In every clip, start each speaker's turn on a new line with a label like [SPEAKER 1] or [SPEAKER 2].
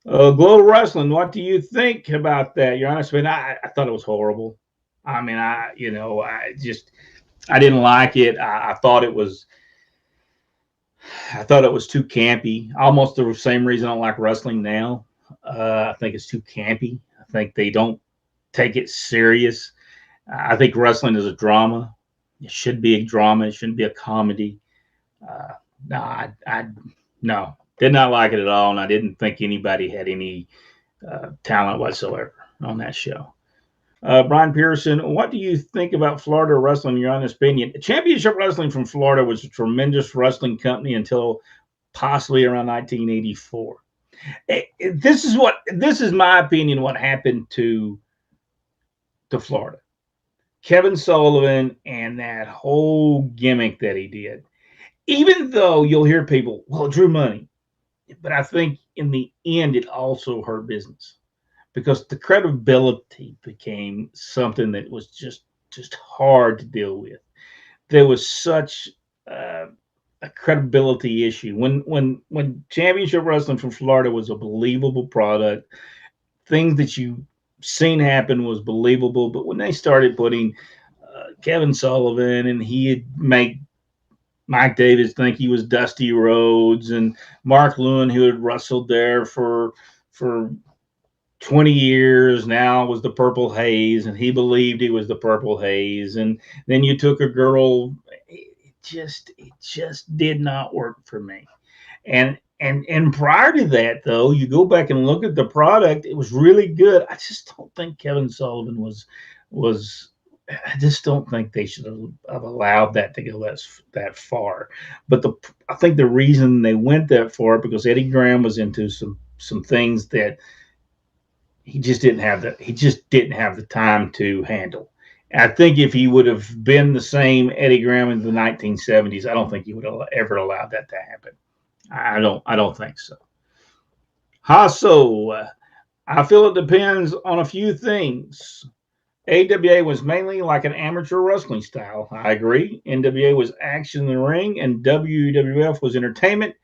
[SPEAKER 1] Global Wrestling, what do you think about that? Your honest opinion? I thought it was horrible. I mean, I didn't like it. I thought it was too campy. Almost the same reason I don't like wrestling now. I think it's too campy. I think they don't take it serious. I think wrestling is a drama. It should be a drama. It shouldn't be a comedy. Uh, no, no, did not like it at all, and I didn't think anybody had any talent whatsoever on that show. Brian Pearson, what do you think about Florida wrestling? Your honest opinion. Championship Wrestling from Florida was a tremendous wrestling company until possibly around 1984. This is my opinion. What happened to Florida? Kevin Sullivan and that whole gimmick that he did. Even though you'll hear people, well, it drew money, but I think in the end it also hurt business because the credibility became something that was just hard to deal with. There was such a credibility issue when Championship Wrestling from Florida was a believable product. Things that you seen happen was believable, but when they started putting Kevin Sullivan and he'd make Mike Davis think he was Dusty Rhodes and Mark Lewin, who had wrestled there for 20 years now, was the Purple Haze, and he believed he was the Purple Haze. And then you took a girl. It just did not work for me. And prior to that, though, you go back and look at the product, it was really good. I just don't think Kevin Sullivan was. I just don't think they should have allowed that to go that far. But I think the reason they went that far because Eddie Graham was into some things that he just didn't have the time to handle. And I think if he would have been the same Eddie Graham in the 1970s, I don't think he would have ever allowed that to happen. I don't think so. Hasso, I feel it depends on a few things. AWA was mainly like an amateur wrestling style. I agree. NWA was action in the ring, and WWF was entertainment,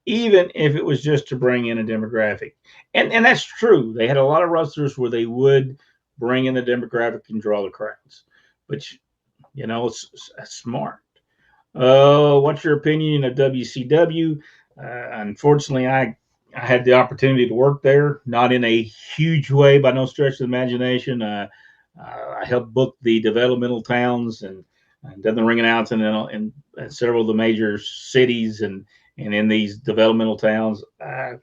[SPEAKER 1] even if it was just to bring in a demographic. And that's true. They had a lot of wrestlers where they would bring in the demographic and draw the crowds. But it's smart. What's your opinion of WCW? Unfortunately, I had the opportunity to work there, not in a huge way by no stretch of the imagination. I helped book the developmental towns and done the ring announcing in several of the major cities and in these developmental towns. I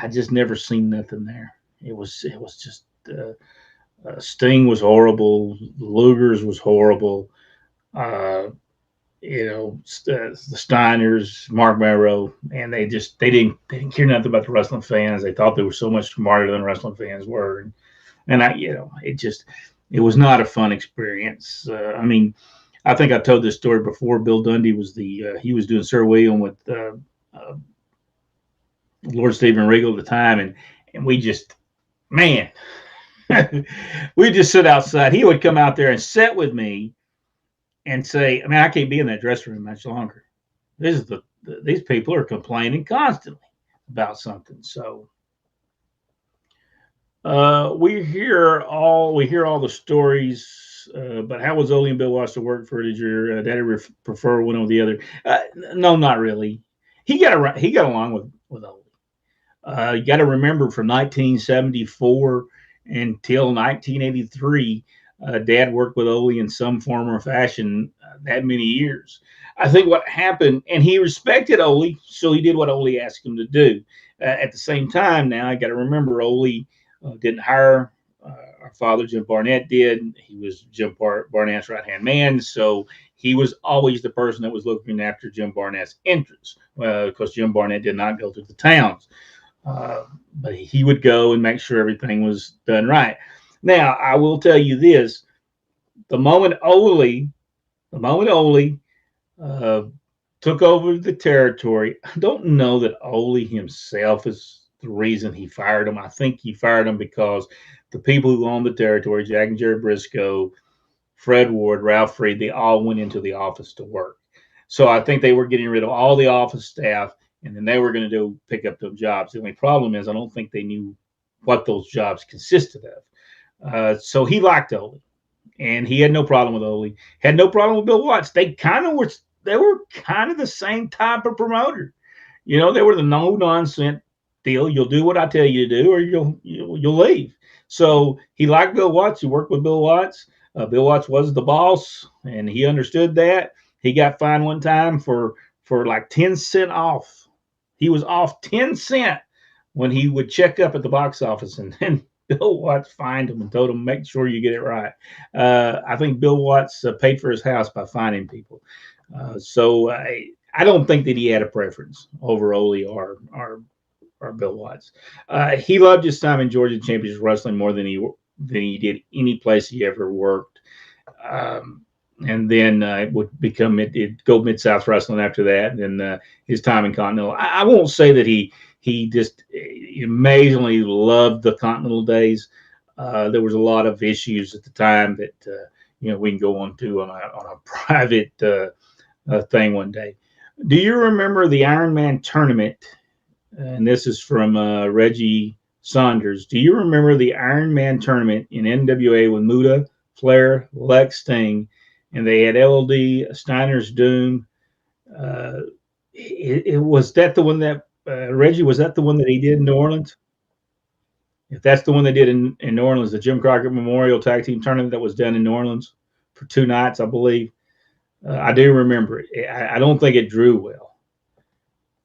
[SPEAKER 1] just never seen nothing there. It was just Sting was horrible. Luger's was horrible. Uh, the Steiners, Mark Merrow, and they didn't care nothing about the wrestling fans. They thought they were so much smarter than wrestling fans were, and it was not a fun experience. I mean, I think I told this story before. Bill Dundee was he was doing Sir William with Lord Stephen Regal at the time, and we just man, we just sit outside. He would come out there and sit with me and say, I mean, I can't be in that dressing room much longer. These people are complaining constantly about something. So we hear all the stories. But how was Ole and Bill Watts to work for? Did your daddy prefer one over the other? No, not really. He got along with Ole. You got to remember from 1974 until 1983, Dad worked with Ole in some form or fashion that many years. I think what happened, and he respected Ole, so he did what Ole asked him to do. At the same time, now I got to remember Ole didn't hire our father, Jim Barnett did. He was Jim Barnett's right hand man, so he was always the person that was looking after Jim Barnett's interests because Jim Barnett did not go to the towns. But he would go and make sure everything was done right. Now, I will tell you this: the moment Ole, the moment Ole uh, took over the territory, I don't know that Ole himself is the reason he fired him. I think he fired him because the people who owned the territory, Jack and Jerry Briscoe, Fred Ward, Ralph Reed, they all went into the office to work. So I think they were getting rid of all the office staff and then they were going to go pick up those jobs. The only problem is I don't think they knew what those jobs consisted of. So he liked Ole, and he had no problem with Ole. Had no problem with Bill Watts. They were kind of the same type of promoter. You know, they were the no nonsense deal. You'll do what I tell you to do, or you'll leave. So he liked Bill Watts. He worked with Bill Watts. Bill Watts was the boss, and he understood that. He got fined one time for like 10 cents off. He was off 10 cents when he would check up at the box office, and then Bill Watts fined him and told him, make sure you get it right. I think Bill Watts paid for his house by finding people. So I don't think that he had a preference over Ole or Bill Watts. He loved his time in Georgia Championship Wrestling more than he did any place he ever worked. And then it would become it go Mid-South Wrestling after that, and his time in Continental. I won't say that he just amazingly loved the Continental days. There was a lot of issues at the time that we can go on to on a private thing one day. Do you remember the Iron Man tournament? And this is from Reggie Saunders. Do you remember the Iron Man tournament in NWA with Muta, Flair, Lex, Sting, and they had LD, Steiner's Doom? Was that the one that Reggie? Was that the one that he did in New Orleans? If that's the one they did in New Orleans, the Jim Crockett Memorial Tag Team Tournament that was done in New Orleans for 2 nights, I believe. I do remember it. I don't think it drew well.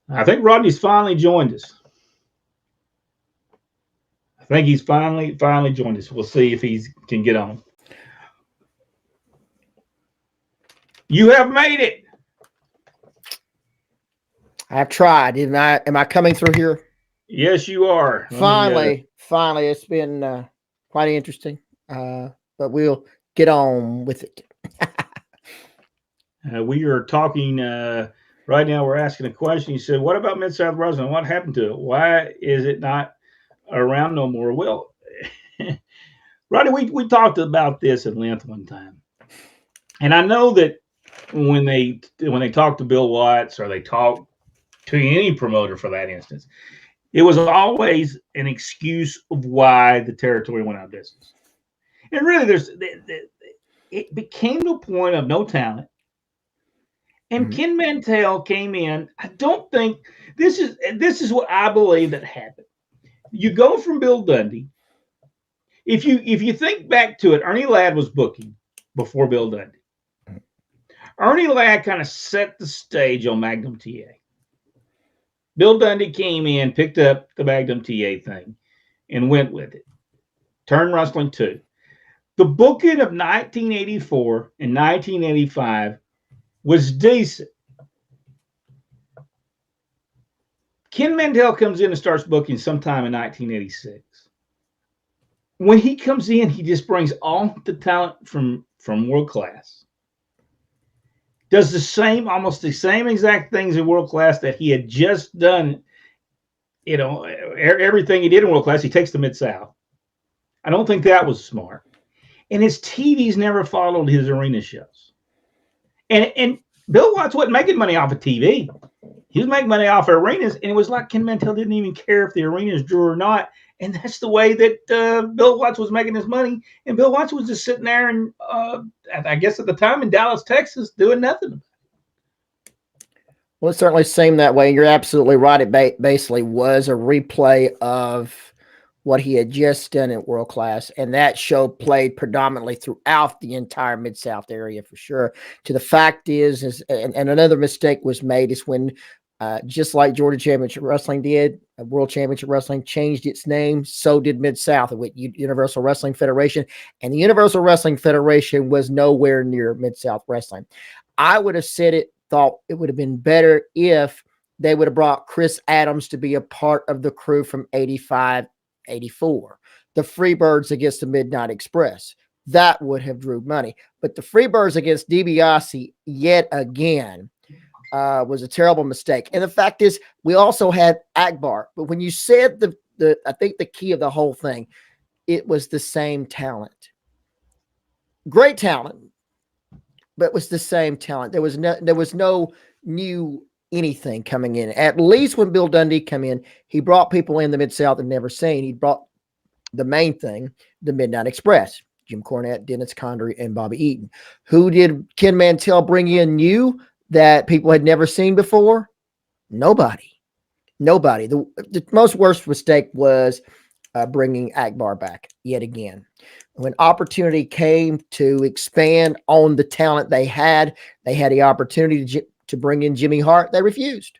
[SPEAKER 1] I think Rodney's finally joined us. I think he's finally joined us. We'll see if he can get on. You have made it.
[SPEAKER 2] I've tried. Am I coming through here?
[SPEAKER 1] Yes, you are.
[SPEAKER 2] Finally, it's been quite interesting. But we'll get on with it.
[SPEAKER 1] We are talking right now. We're asking a question. You said, "What about Mid-South Wrestling? What happened to it? Why is it not around no more?" Well, Rodney, we talked about this at length one time, and I know that when they talk to Bill Watts or they talk to any promoter for that instance, it was always an excuse of why the territory went out of business. And really, it became to a point of no talent. And Ken Mantell came in. I don't think this is what I believe that happened. You go from Bill Dundee. If you think back to it, Ernie Ladd was booking before Bill Dundee. Ernie Ladd kind of set the stage on Magnum TA. Bill Dundee came in, picked up the Magnum TA thing, and went with it. Turn Wrestling 2. The booking of 1984 and 1985 was decent. Ken Mantell comes in and starts booking sometime in 1986. When he comes in, he just brings all the talent from World Class. Does almost the same exact things in World Class that he had just done. Everything he did in World Class, he takes the Mid-South. I don't think that was smart. And his TVs never followed his arena shows. And Bill Watts wasn't making money off of TV. He was making money off of arenas, and it was like Ken Mantell didn't even care if the arenas drew or not. And that's the way that Bill Watts was making his money. And Bill Watts was just sitting there, and I guess at the time in Dallas, Texas, doing nothing.
[SPEAKER 2] Well, it certainly seemed that way. You're absolutely right. It basically was a replay of what he had just done at World Class, and that show played predominantly throughout the entire Mid-South area for sure. To the fact is and another mistake was made is when, just like Georgia Championship Wrestling did, World Championship Wrestling changed its name, so did Mid-South with Universal Wrestling Federation, and the Universal Wrestling Federation was nowhere near Mid-South Wrestling. I would have thought it would have been better if they would have brought Chris Adams to be a part of the crew from 85, 84, the Freebirds against the Midnight Express. That would have drew money. But the Freebirds against DiBiase yet again was a terrible mistake. And the fact is, we also had Akbar. But when you said I think the key of the whole thing, it was the same talent. Great talent, but it was the same talent. There was no new anything coming in. At least when Bill Dundee came in, he brought people in the Mid-South that never seen. He brought the main thing, the Midnight Express. Jim Cornette, Dennis Condrey, and Bobby Eaton. Who did Ken Mantell bring in new that people had never seen before? Nobody. The most worst mistake was bringing Akbar back yet again. When opportunity came to expand on the talent they had the opportunity to bring in Jimmy Hart. They refused.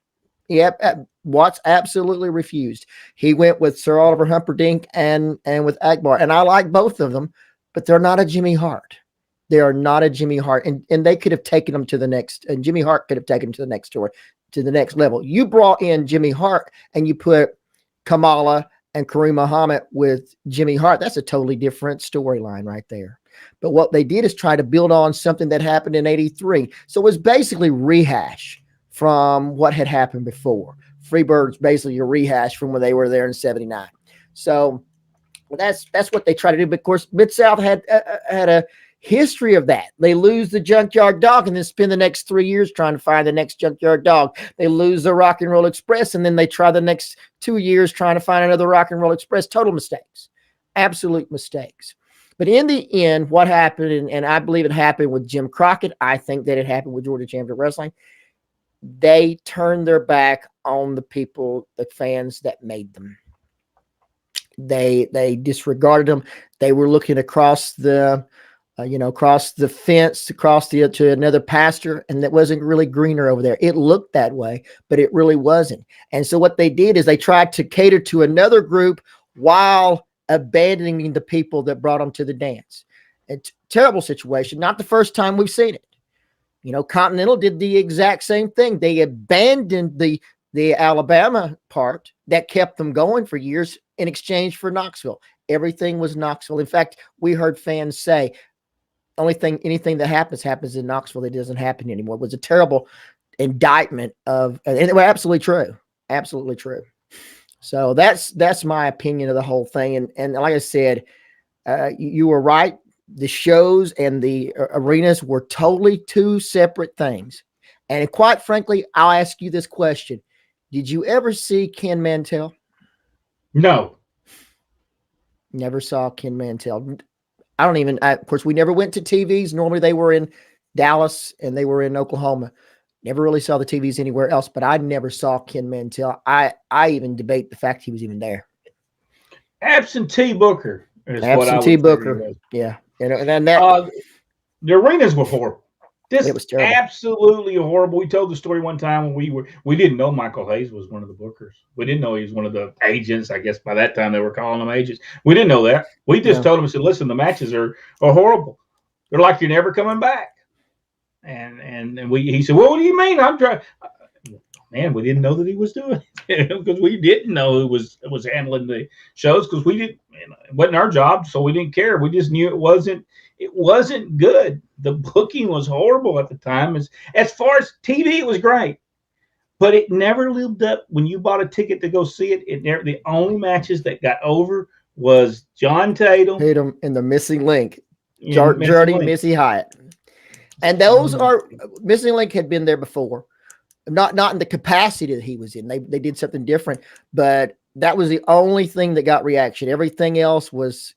[SPEAKER 2] Watts absolutely refused. He went with Sir Oliver Humperdinck and with Akbar. And I like both of them, but they're not a Jimmy Hart. They are not a Jimmy Hart. And they could have taken them to the next, and Jimmy Hart could have taken them to the next tour, to the next level. You brought in Jimmy Hart and you put Kamala and Kareem Muhammad with Jimmy Hart. That's a totally different storyline right there. But what they did is try to build on something that happened in 83. So it was basically rehash from what had happened before. Freebird's basically a rehash from when they were there in 79. So that's what they try to do. But of course, Mid-South had a history of that. They lose the Junkyard Dog and then spend the next 3 years trying to find the next Junkyard Dog. They lose the Rock and Roll Express, and then they try the next 2 years trying to find another Rock and Roll Express. Total mistakes. Absolute mistakes. But in the end, what happened, and I believe it happened with Jim Crockett, I think that it happened with Georgia Championship Wrestling, they turned their back on the people, the fans that made them. They disregarded them. They were looking across the across the fence, to another pasture, and it wasn't really greener over there. It looked that way, but it really wasn't. And so what they did is they tried to cater to another group while abandoning the people that brought them to the dance. It's a terrible situation. Not the first time we've seen it. Continental did the exact same thing. They abandoned the Alabama part that kept them going for years in exchange for Knoxville. Everything was Knoxville. In fact, we heard fans say, anything that happens in Knoxville. It doesn't happen anymore. It was a terrible indictment and it was absolutely true. Absolutely true. So that's my opinion of the whole thing. And like I said, you were right. The shows and the arenas were totally two separate things. And quite frankly, I'll ask you this question. Did you ever see Ken Mantell?
[SPEAKER 1] No.
[SPEAKER 2] Never saw Ken Mantell. Of course, we never went to TVs. Normally they were in Dallas and they were in Oklahoma. Never really saw the TVs anywhere else, but I never saw Ken Mantell. I even debate the fact he was even there.
[SPEAKER 1] Absentee Booker.
[SPEAKER 2] Absentee Booker. Yeah. And that
[SPEAKER 1] the arenas were horrible.
[SPEAKER 2] It was terrible.
[SPEAKER 1] Absolutely horrible. We told the story one time when we didn't know Michael Hayes was one of the bookers. We didn't know he was one of the agents. I guess by that time they were calling them agents. We didn't know that. We just told him, said, listen, the matches are horrible. They're like you're never coming back. And he said, well, what do you mean? I'm trying. Man, we didn't know that he was doing it because we didn't know who was handling the shows because it wasn't our job, so we didn't care. We just knew it wasn't good. The booking was horrible at the time. As far as TV, it was great, but it never lived up. When you bought a ticket to go see it, the only matches that got over was John Tatum
[SPEAKER 2] and the Missing Link, Journey, Missy Hyatt, and those are Missing Link had been there before. Not in the capacity that he was in. They did something different, but that was the only thing that got reaction. Everything else was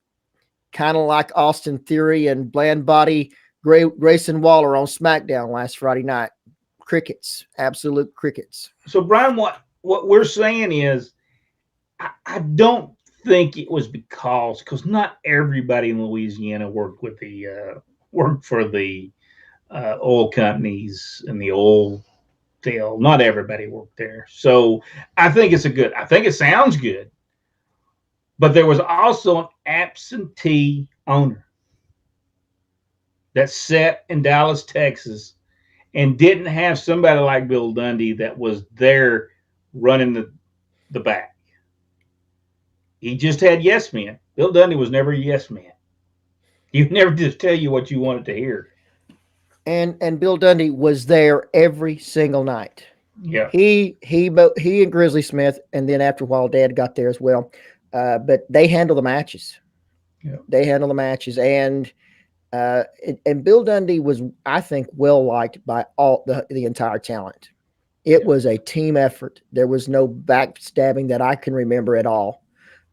[SPEAKER 2] kind of like Austin Theory and Bland Body Grayson Waller on SmackDown last Friday night. Crickets, absolute crickets.
[SPEAKER 1] So Brian, what we're saying is, I don't think it was because not everybody in Louisiana worked for the oil companies and the oil. Not everybody worked there. So I think it sounds good, but there was also an absentee owner that sat in Dallas, Texas, and didn't have somebody like Bill Dundee that was there running the back. He just had yes men. Bill Dundee was never a yes man. He would never just tell you what you wanted to hear.
[SPEAKER 2] And Bill Dundee was there every single night.
[SPEAKER 1] Yeah.
[SPEAKER 2] He and Grizzly Smith, and then after a while, Dad got there as well. But they handle the matches.
[SPEAKER 1] Yeah.
[SPEAKER 2] They handle the matches, and Bill Dundee was, I think, well liked by all the entire talent. It was a team effort. There was no backstabbing that I can remember at all.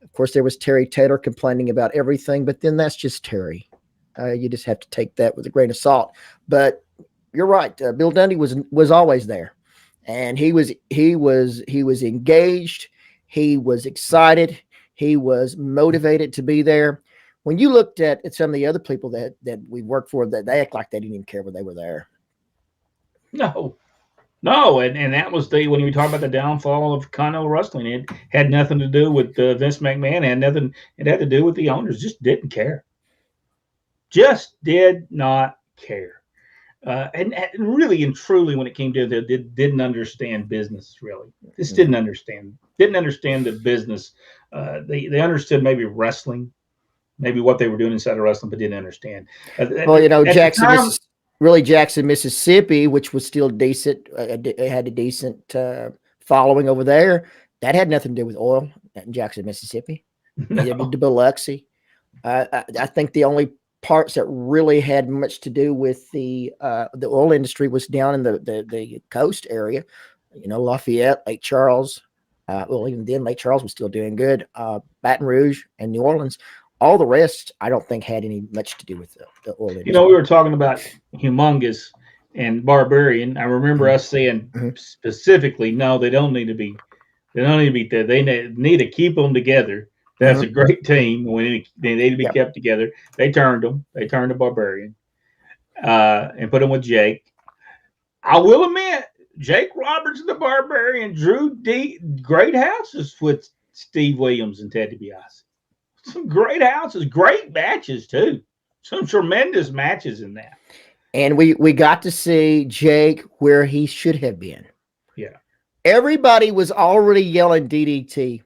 [SPEAKER 2] Of course, there was Terry Taylor complaining about everything, but then that's just Terry. You just have to take that with a grain of salt. But you're right. Bill Dundee was always there, and he was engaged. He was excited. He was motivated to be there. When you looked at some of the other people that we worked for, that they act like they didn't even care when they were there.
[SPEAKER 1] No, no, and that was when you talk about the downfall of Continental Wrestling. It had nothing to do with Vince McMahon. It had nothing. It had to do with the owners. Just didn't care. Just did not care. And really and truly, when it came to it, didn't understand business. Really, just didn't understand the business. They understood maybe wrestling, maybe what they were doing inside of wrestling, but didn't understand.
[SPEAKER 2] Well, Jackson, Mississippi, which was still decent, it had a decent following over there. That had nothing to do with oil in Jackson, Mississippi. Neither did Biloxi. I think the only parts that really had much to do with the oil industry was down in the coast area, Lafayette, Lake Charles. Even then, Lake Charles was still doing good. Baton Rouge and New Orleans. All the rest, I don't think had any much to do with the oil industry.
[SPEAKER 1] We were talking about Humongous and Barbarian. I remember us saying specifically, no, they don't need to be. They don't need to be there. They need to keep them together. That's a great team. They need to be kept together. They turned them. They turned to Barbarian and put them with Jake. I will admit, Jake Roberts and the Barbarian drew great houses with Steve Williams and Ted DiBiase. Some great houses, great matches too. Some tremendous matches in that.
[SPEAKER 2] And we got to see Jake where he should have been.
[SPEAKER 1] Yeah.
[SPEAKER 2] Everybody was already yelling DDT.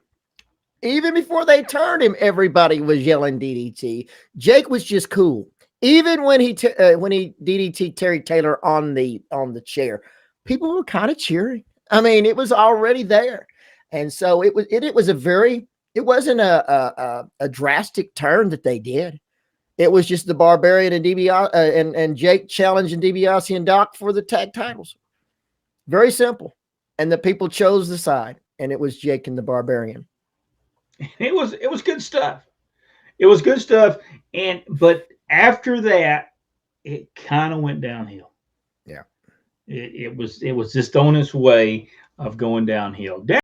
[SPEAKER 2] Even before they turned him, everybody was yelling DDT. Jake was just cool. Even when he DDT Terry Taylor on the chair, people were kind of cheering. I mean, it was already there, and so it was a very. It wasn't a drastic turn that they did. It was just the Barbarian and DiBiase and Jake challenging DiBiase and Doc for the tag titles. Very simple, and the people chose the side, and it was Jake and the Barbarian.
[SPEAKER 1] It was good stuff. It was good stuff, but after that, it kind of went downhill.
[SPEAKER 2] Yeah,
[SPEAKER 1] it was just on its way of going downhill.